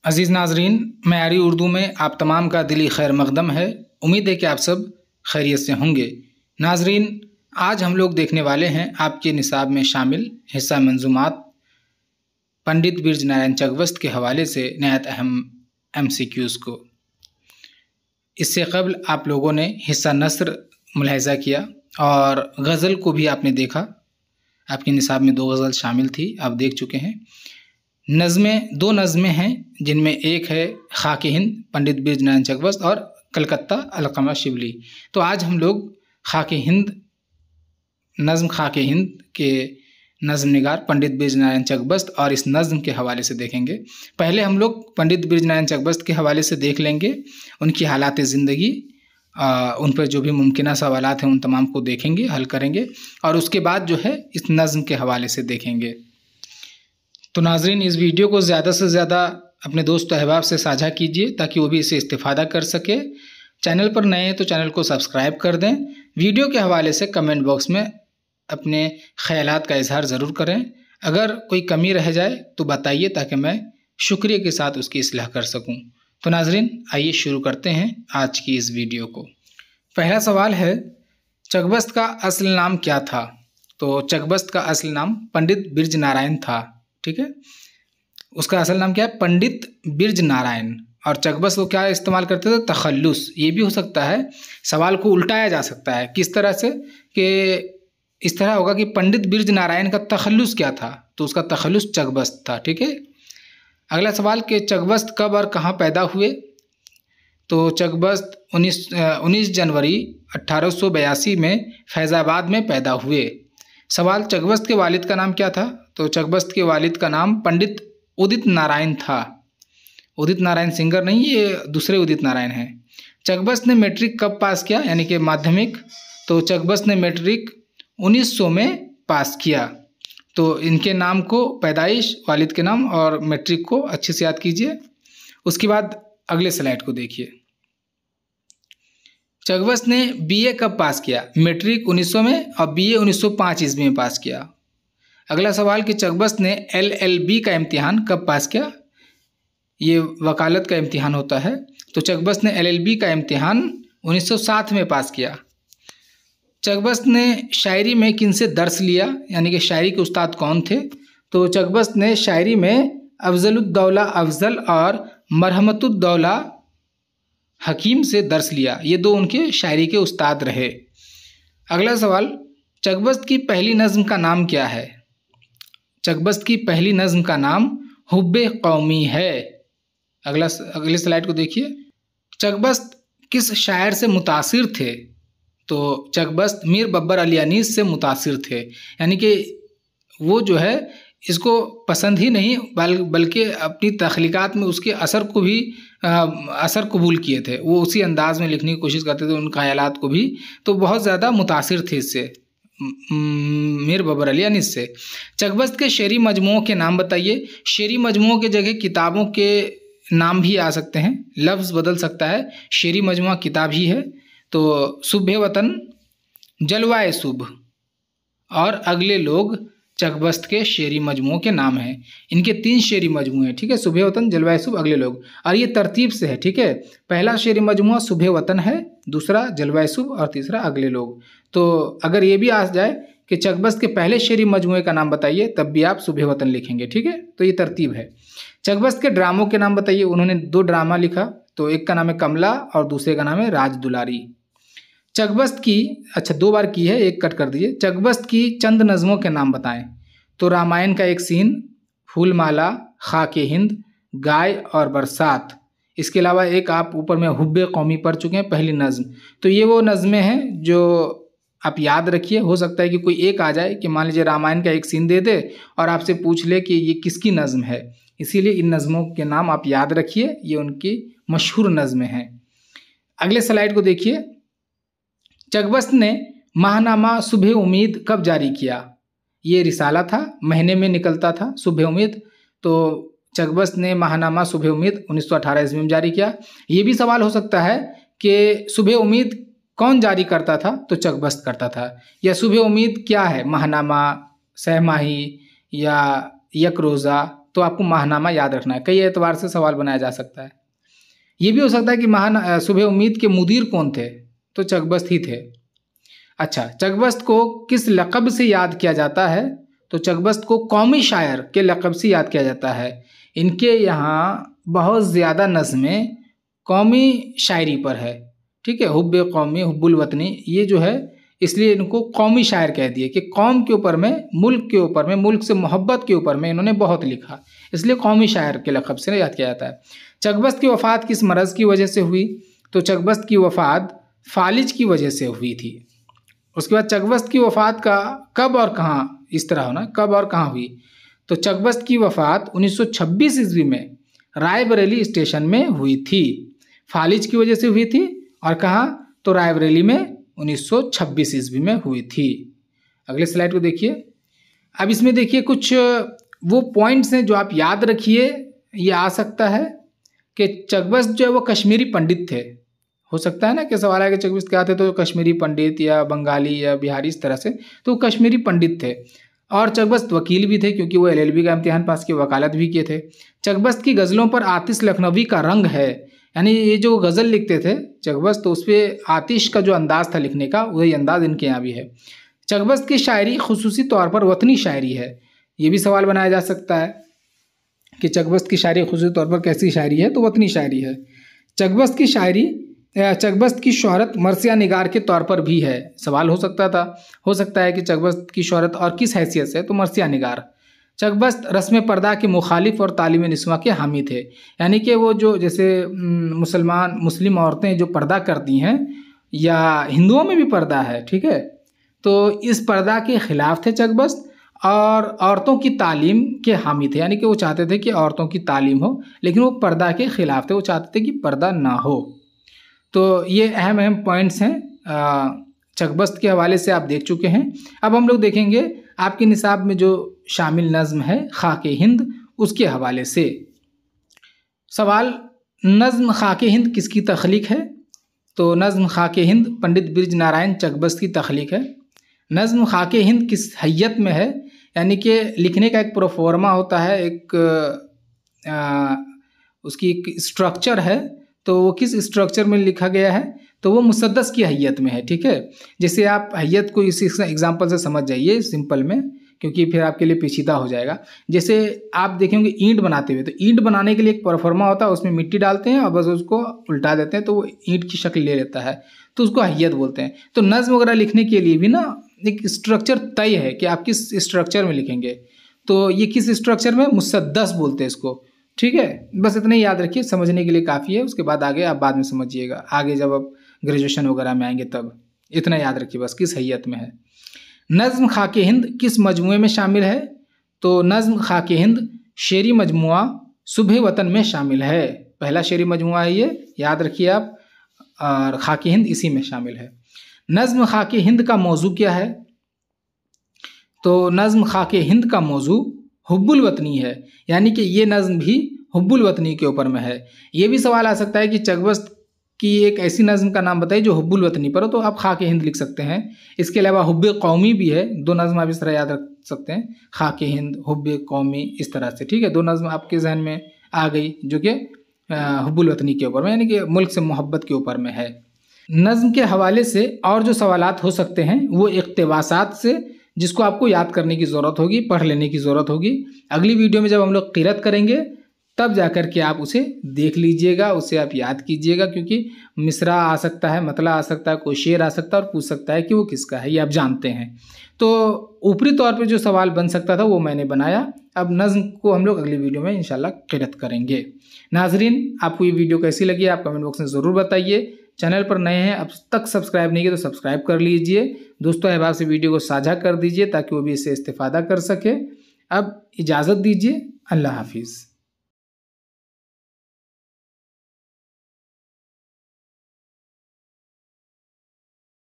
अज़ीज़ नाज़रीन, मयारी उर्दू में आप तमाम का दिली खैर मक़दम है। उम्मीद है कि आप सब खैरियत से होंगे। नाज़रीन, आज हम लोग देखने वाले हैं आपके निसाब में शामिल हिस्सा मंजूमात पंडित बिरज नारायण चकबस्त के हवाले से नहायत अहम MCQs को। इससे कबल आप लोगों ने हिस्सा नस्र मुलाहिज़ा किया और गज़ल को भी आपने देखा। आपके निसाब में 2 गज़ल शामिल थी, आप देख चुके हैं। नज़में 2 नज़में हैं, जिनमें एक है खाके हिंद पंडित बिरज नारायण चकबस्त और कलकत्ता अलक़मा शिबली। तो आज हम लोग खाके हिंद नज़्म खाके हिंद के नज़्म निगार पंडित बिरज नारायण चकबस्त और इस नज़्म के हवाले से देखेंगे। पहले हम लोग पंडित बिरज नारायण चकबस्त के हवाले से देख लेंगे, उनकी हालात ज़िंदगी, उन पर जो भी मुमकिन सवालात हैं उन तमाम को देखेंगे, हल करेंगे और उसके बाद जो है इस नज़्म के हवाले से देखेंगे। तो नाज़रीन, इस वीडियो को ज़्यादा से ज़्यादा अपने दोस्त अहबाब से साझा कीजिए ताकि वो भी इसे इस्तिफ़ादा कर सके। चैनल पर नए हैं तो चैनल को सब्सक्राइब कर दें। वीडियो के हवाले से कमेंट बॉक्स में अपने ख़यालात का इजहार ज़रूर करें। अगर कोई कमी रह जाए तो बताइए ताकि मैं शुक्रिया के साथ उसकी इस्लाह कर सकूं। तो नाज़रीन, आइए शुरू करते हैं आज की इस वीडियो को। पहला सवाल है, चकबस्त का असल नाम क्या था? तो चकबस्त का असल नाम पंडित बिरज नारायण था। ठीक है, उसका असल नाम क्या है? पंडित बिरज नारायण। और चकबस्त को क्या इस्तेमाल करते थे? तखल्लुस। ये भी हो सकता है, सवाल को उल्टाया जा सकता है। किस तरह से? कि इस तरह होगा कि पंडित बिरज नारायण का तखल्लुस क्या था? तो उसका तखल्लुस चकबस्त था। ठीक है। अगला सवाल कि चकबस्त कब और कहाँ पैदा हुए? तो चकबस्त 19 जनवरी 1882 में फैज़ाबाद में पैदा हुए। सवाल, चकबस्त के वालिद का नाम क्या था? तो चकबस्त के वालिद का नाम पंडित उदित नारायण था। उदित नारायण सिंगर नहीं, ये दूसरे उदित नारायण हैं। चकबस्त ने मैट्रिक कब पास किया, यानी कि माध्यमिक? तो चकबस्त ने मैट्रिक 1900 में पास किया। तो इनके नाम को, पैदाइश, वालिद के नाम और मैट्रिक को अच्छे से याद कीजिए। उसके बाद अगले स्लाइड को देखिए। चकबस्त ने BA कब पास किया? मैट्रिक 1900 में और BA 1905 ईस्वी में पास किया। अगला सवाल कि चकबस्त ने LLB का इम्तिहान कब पास किया? ये वकालत का इम्तिहान होता है। तो चकबस्त ने LLB का इम्तिहान 1907 में पास किया। चकबस्त ने शायरी में किनसे दर्स लिया, यानी कि शायरी के उस्ताद कौन थे? तो चकबस्त ने शायरी में अफजलुद्दौला अफजल और मरहमतुद्दौला हकीम से दर्स लिया। ये 2 उनके शायरी के उस्ताद रहे। अगला सवाल, चकबस्त की पहली नज़्म का नाम क्या है? चकबस्त की पहली नज़्म का नाम हुब्बे कौमी है। अगले स्लाइड को देखिए। चकबस्त किस शायर से मुतासिर थे? तो चकबस्त मीर बब्बर अली अनीस से मुतासिर थे, यानी कि वो जो है इसको पसंद ही नहीं बल्कि अपनी तख्लीक़ात में उसके असर को भी असर कबूल किए थे। वो उसी अंदाज़ में लिखने की कोशिश करते थे, उन ख़यालात को भी। तो बहुत ज़्यादा मुतासिर थे इससे, मीर बब्बर अली अनीस से। चकबस्त के शेरी मजमुओं के नाम बताइए। शेरी मजमुओं के जगह किताबों के नाम भी आ सकते हैं, लफ्ज़ बदल सकता है। शेरी मजमुआ किताब ही है। तो सुबह वतन, जलवाए सुबह और अगले लोग चकबस्त के शेरी मजमुओं के नाम हैं। इनके 3 शेरी मजमुए हैं। ठीक है, सुबह वतन, जलवाए सुबह, अगले लोग, और ये तरतीब से है। ठीक है, पहला शेरी मजमुआ सुबह वतन है, दूसरा जलवाए सुबह और तीसरा अगले लोग। तो अगर ये भी आ जाए कि चकबस्त के पहले शेरी मजमुए का नाम बताइए, तब भी आप सुबह वतन लिखेंगे। ठीक है, तो ये तरतीब है। चकबस्त के ड्रामों के नाम बताइए। उन्होंने 2 ड्रामा लिखा, तो एक का नाम है कमला और दूसरे का नाम है राज दुलारी। चकबस्त की, अच्छा 2 बार की है, एक कट कर दीजिए। चकबस्त की चंद नज़मों के नाम बताएं। तो रामायण का एक सीन, फूलमाला, खाके हिंद, गाय और बरसात। इसके अलावा एक आप ऊपर में हुब्बे कौमी पढ़ चुके हैं, पहली नज़म। तो ये वो नज़में हैं जो आप याद रखिए। हो सकता है कि कोई एक आ जाए कि मान लीजिए रामायण का एक सीन दे दे और आपसे पूछ ले कि ये किसकी नज़म है। इसीलिए इन नज़मों के नाम आप याद रखिए, ये उनकी मशहूर नज़में हैं। अगले स्लाइड को देखिए। चकबस्त ने माहनामा सुबह उम्मीद कब जारी किया? ये रिसाला था, महीने में निकलता था सुबह उम्मीद। तो चकबस्त ने माहनामा सुबह उम्मीद 1918 ईस्वी में जारी किया। ये भी सवाल हो सकता है कि सुबह उम्मीद कौन जारी करता था? तो चकबस्त करता था। या सुबह उम्मीद क्या है, माहनामा, सहमाही या यक रोज़ा, तो आपको माहनामा याद रखना है। कई एतबार से सवाल बनाया जा सकता है। ये भी हो सकता है कि सुबह उम्मीद के मुदीर कौन थे, तो चकबस्त ही थे। अच्छा, चकबस्त को किस लक़ब से याद किया जाता है, तो चकबस्त को कौमी शायर के लक़ब से याद किया जाता है। इनके यहाँ बहुत ज़्यादा नज़में कौमी शायरी पर है, ठीक है, हुब्बे कौमी हुब्बुल वतनी, ये जो है इसलिए इनको कौमी शायर कह दिए कि कौम के ऊपर में, मुल्क के ऊपर में, मुल्क से मोहब्बत के ऊपर में इन्होंने बहुत लिखा, इसलिए कौमी शायर के लक़ब से याद किया जाता है। चकबस्त की वफ़ात किस मरज़ की वजह से हुई, तो चकबस्त की वफ़ात फालिज की वजह से हुई थी। उसके बाद चकबस्त की वफ़ात का कब और कहाँ, इस तरह होना, कब और कहाँ हुई, तो चकबस्त की वफ़ात 1926 ईस्वी में रायबरेली स्टेशन में हुई थी। फालिज की वजह से हुई थी और कहाँ, तो रायबरेली में 1926 ईस्वी में हुई थी। अगले स्लाइड को देखिए। अब इसमें देखिए कुछ वो पॉइंट्स हैं जो आप याद रखिए। ये आ सकता है कि चकबस्त जो है वो कश्मीरी पंडित थे, हो सकता है ना कि सवाल है कि चकबस्त क्या थे, तो कश्मीरी पंडित या बंगाली या बिहारी इस तरह से, तो कश्मीरी पंडित थे। और चकबस्त वकील भी थे क्योंकि वो LLB का इम्तिहान पास किए, वकालत भी किए थे। चकबस्त की गज़लों पर आतिश लखनवी का रंग है, यानी ये जो गज़ल लिखते थे चकबस्त, तो उस पर आतिश का जो अंदाज़ था लिखने का, वही अंदाज़ इनके यहाँ भी है। चकबस्त की शायरी खुसूसी तौर पर वतनी शायरी है। ये भी सवाल बनाया जा सकता है कि चकबस्त की शायरी खुसूसी तौर पर कैसी शायरी है, तो वतनी शायरी है। चकबस्त की शायरी, चकबस्त की शोहरत मरसिया निगार के तौर पर भी है। सवाल हो सकता है कि चकबस्त की शोहरत और किस हैसियत से, तो मरसिया निगार। चकबस्त रस्म पर्दा के मुखालिफ और तालीम निस्वा के हामी थे, यानी कि वो जो जैसे मुस्लिम औरतें जो पर्दा करती हैं, या हिंदुओं में भी पर्दा है, ठीक है, तो इस पर्दा के ख़िलाफ़ थे चकबस्त, और औरतों की तालीम के हामी थे, यानी कि वो चाहते थे कि औरतों की तालीम हो, लेकिन वो पर्दा के ख़िलाफ़ थे, वो चाहते थे कि पर्दा ना हो। तो ये अहम पॉइंट्स हैं चकबस्त के हवाले से आप देख चुके हैं। अब हम लोग देखेंगे आपके निसाब में जो शामिल नज़्म है खाके हिंद, उसके हवाले से सवाल। नज़्म खाके हिंद किसकी तख्लीक है, तो नज़्म खाके हिंद पंडित बिरज नारायण चकबस्त की तख्लीक है। नज़्म खाके हिंद किस हैयत में है, यानी कि लिखने का एक प्रोफॉर्मा होता है, एक उसकी एक स्ट्रक्चर है, तो वो किस स्ट्रक्चर में लिखा गया है, तो वो मुसद्दस की हैयत में है, ठीक है। जैसे आप हैयत को इस एग्जांपल से समझ जाइए सिंपल में, क्योंकि फिर आपके लिए पेचीदा हो जाएगा। जैसे आप देखेंगे ईंट बनाते हुए, तो ईंट बनाने के लिए एक परफॉर्मा होता है, उसमें मिट्टी डालते हैं और बस उसको उल्टा देते हैं, तो वो ईंट की शक्ल ले लेता है, तो उसको हैयत बोलते हैं। तो नज़्म वगैरह लिखने के लिए भी ना एक स्ट्रक्चर तय है कि आप किस स्ट्रक्चर में लिखेंगे, तो ये किस स्ट्रक्चर में, मुसद्दस बोलते हैं इसको, ठीक है। बस इतना ही याद रखिए, समझने के लिए काफ़ी है, उसके बाद आगे आप बाद में समझिएगा, आगे जब आप ग्रेजुएशन वगैरह में आएंगे तब। इतना याद रखिए बस, किस हैयत में है। नज़्म खाके हिंद किस मजमुए में शामिल है, तो नज़्म खाके हिंद शेरी मजमुआ सुबह वतन में शामिल है। पहला शेरी मजमुआ है ये, याद रखिए आप, और खाके हिंद इसी में शामिल है। नज़्म खाके हिंद का मौजू क्या है, तो नज़्म खाके हिंद का मौजू हुब्बुल वतनी है, यानी कि ये नज़्म भी हुब्बुल वतनी के ऊपर में है। ये भी सवाल आ सकता है कि चकबस्त की एक ऐसी नज़्म का नाम बताइए जो हुब्बुल वतनी पर हो, तो आप खाके हिंद लिख सकते हैं। इसके अलावा हुब्बे कौमी भी है, दो नज़्म आप इस तरह याद रख सकते हैं, खाके हिंद, हुब्बे कौमी, इस तरह से, ठीक है। दो नज़्म आपके जहन में आ गई जो कि हुब्बुल वतनी के ऊपर में, यानी कि मुल्क से मोहब्बत के ऊपर में है। नज़्म के हवाले से और जो सवालात हो सकते हैं वो इक़्तिबासात से, जिसको आपको याद करने की ज़रूरत होगी, पढ़ लेने की ज़रूरत होगी। अगली वीडियो में जब हम लोग क़िरात करेंगे तब जा कर के आप उसे देख लीजिएगा, उसे आप याद कीजिएगा, क्योंकि मिसरा आ सकता है, मतला आ सकता है, कोई शेर आ सकता है और पूछ सकता है कि वो किसका है, ये आप जानते हैं। तो ऊपरी तौर पे जो सवाल बन सकता था वो मैंने बनाया। अब नज़्म को हम लोग अगली वीडियो में इंशाल्लाह क़िरात करेंगे। नाज़रीन, आपको ये वीडियो कैसी लगी आप कमेंट बॉक्स में ज़रूर बताइए। चैनल पर नए हैं, अब तक सब्सक्राइब नहीं किया तो सब्सक्राइब कर लीजिए। दोस्तों अहबाब से वीडियो को साझा कर दीजिए ताकि वो भी इससे इस्तेफ़ादा कर सके। अब इजाज़त दीजिए, अल्लाह हाफिज़।